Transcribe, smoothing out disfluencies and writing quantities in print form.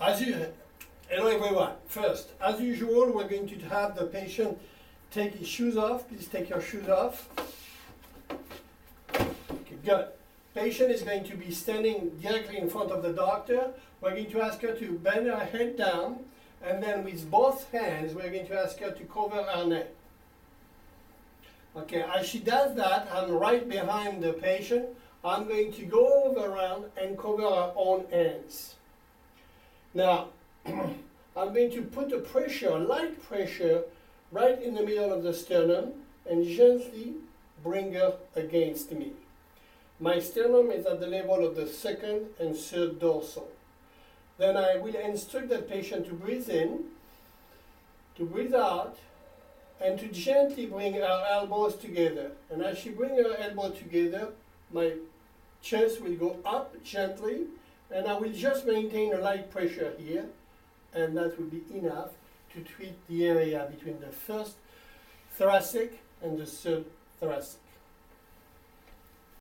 Hello everyone. First, as usual, we're going to have the patient take his shoes off. Please take your shoes off. Okay, good. Patient is going to be standing directly in front of the doctor. We're going to ask her to bend her head down, and then with both hands, we're going to ask her to cover her neck. Okay, as she does that, I'm right behind the patient. I'm going to go over around and cover her own hands. Now, I'm going to put a pressure, a light pressure, right in the middle of the sternum and gently bring her against me. My sternum is at the level of the second and third dorsal. Then I will instruct that patient to breathe in, to breathe out, and to gently bring her elbows together. And as she brings her elbows together, my chest will go up gently, and I will just maintain a light pressure here, and that will be enough to treat the area between the first thoracic and the third thoracic.